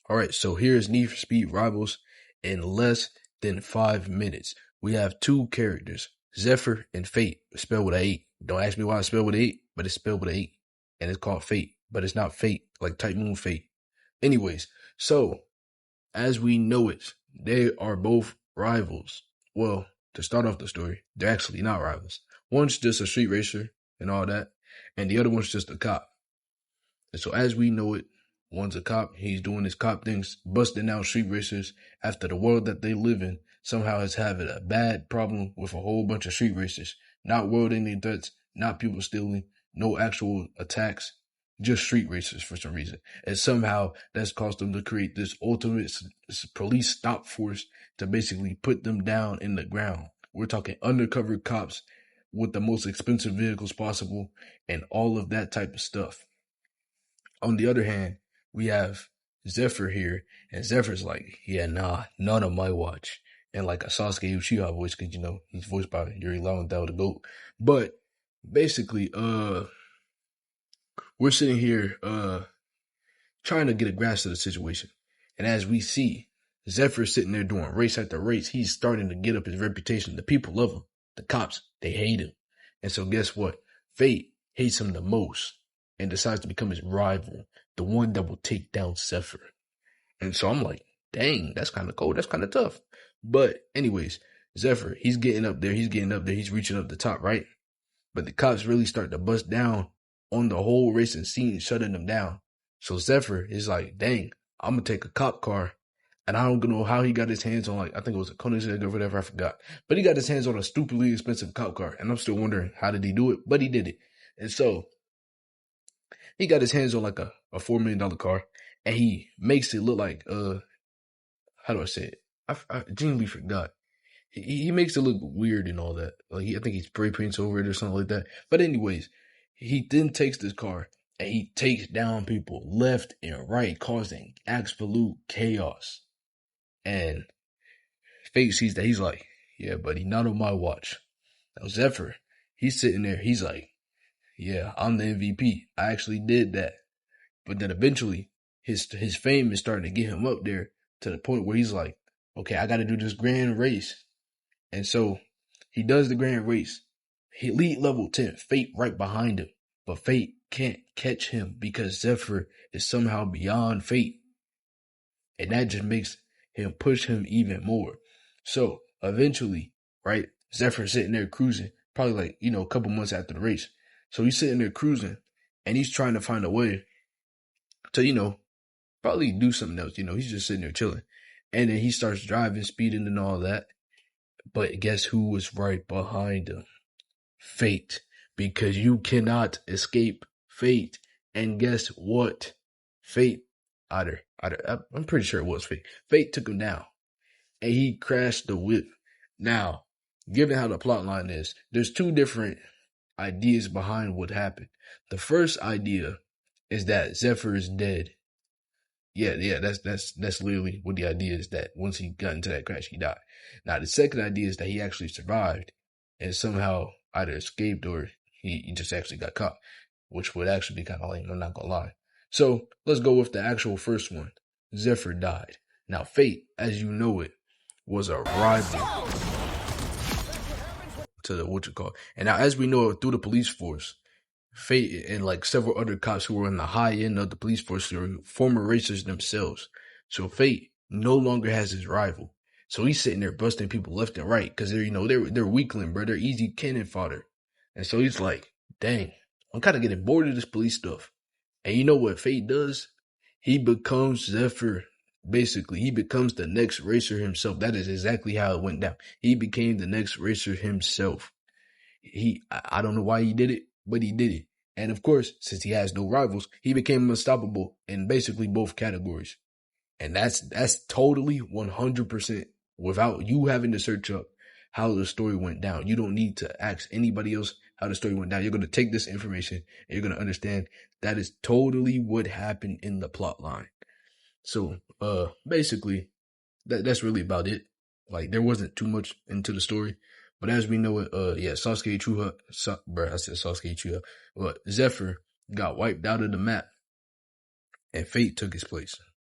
Alright, so here's Need for Speed Rivals in less than 5 minutes. We have two characters, Zephyr and Fate, spelled with an 8. Don't ask me why it's spelled with an 8, but it's spelled with an 8. And it's called Fate, but it's not Fate, like Type Moon Fate. Anyways, so, as we know it, they are both rivals. Well, to start off the story, they're actually not rivals. One's just a street racer and all that, and the other one's just a cop. And so as we know it, one's a cop, he's doing his cop things, busting out street racers after the world that they live in somehow is having a bad problem with a whole bunch of street racers. Not world-ending threats, not people stealing, no actual attacks, just street racers for some reason. And somehow that's caused them to create this ultimate police stop force to basically put them down in the ground. We're talking undercover cops with the most expensive vehicles possible and all of that type of stuff. On the other hand, we have Zephyr here, and Zephyr's like, yeah, nah, none of my watch. And like a Sasuke Uchiha voice, because, you know, he's voiced by Yuri Lowenthal, the GOAT. But basically, we're sitting here trying to get a grasp of the situation. And as we see, Zephyr's sitting there doing race after race. He's starting to get up his reputation. The people love him. The cops, they hate him. And so guess what? Fate hates him the most and decides to become his rival, the one that will take down Zephyr. And so I'm like, dang, that's kind of cold. That's kind of tough. But anyways, Zephyr, he's getting up there. He's reaching up the top, right? But the cops really start to bust down on the whole racing scene, shutting them down. So Zephyr is like, dang, I'm going to take a cop car. And I don't know how he got his hands on, like, I think it was a Koenigsegg or whatever, I forgot. But he got his hands on a stupidly expensive cop car. And I'm still wondering, how did he do it? But he did it. And so he got his hands on like a $4 million car, and he makes it look like, how do I say it? I genuinely forgot. He makes it look weird and all that. Like I think he spray paints over it or something like that. But anyways, he then takes this car and he takes down people left and right, causing absolute chaos. And Fate sees that. He's like, yeah, buddy, not on my watch. Now Zephyr, he's sitting there. He's like, yeah, I'm the MVP. I actually did that. But then eventually, his fame is starting to get him up there to the point where he's like, okay, I got to do this grand race. And so he does the grand race. He elite level 10, Fate right behind him. But Fate can't catch him because Zephyr is somehow beyond Fate. And that just makes him push him even more. So eventually, right, Zephyr's sitting there cruising, probably like, a couple months after the race. So he's sitting there cruising, and he's trying to find a way to, probably do something else. He's just sitting there chilling. And then he starts driving, speeding and all that. But guess who was right behind him? Fate. Because you cannot escape Fate. And guess what? Fate, I'm pretty sure it was Fate. Fate took him down. And he crashed the whip. Now, given how the plot line is, there's two different ideas behind what happened. The first idea is that Zephyr is dead. Yeah, that's literally what the idea is, that once he got into that crash, he died. Now, the second idea is that he actually survived and somehow either escaped or he just actually got caught, which would actually be kind of lame, I'm not gonna lie. So, let's go with the actual first one. Zephyr died. Now, Fate, as you know it, was a rival to the And now, as we know, through the police force, Fate and like several other cops who were in the high end of the police force were former racers themselves. So Fate no longer has his rival. So he's sitting there busting people left and right because they're weakling, bro. They're easy cannon fodder. And so he's like, dang, I'm kind of getting bored of this police stuff. And you know what Fate does? He becomes Zephyr. Basically, he becomes the next racer himself. That is exactly how it went down. He became the next racer himself. I don't know why he did it, but he did it. And of course, since he has no rivals, he became unstoppable in basically both categories. And that's totally 100% without you having to search up how the story went down. You don't need to ask anybody else how the story went down. You're going to take this information and you're going to understand that is totally what happened in the plot line. So, basically, that's really about it. Like, there wasn't too much into the story. But as we know it, Sasuke Uchiha, but Zephyr got wiped out of the map, and Fate took his place.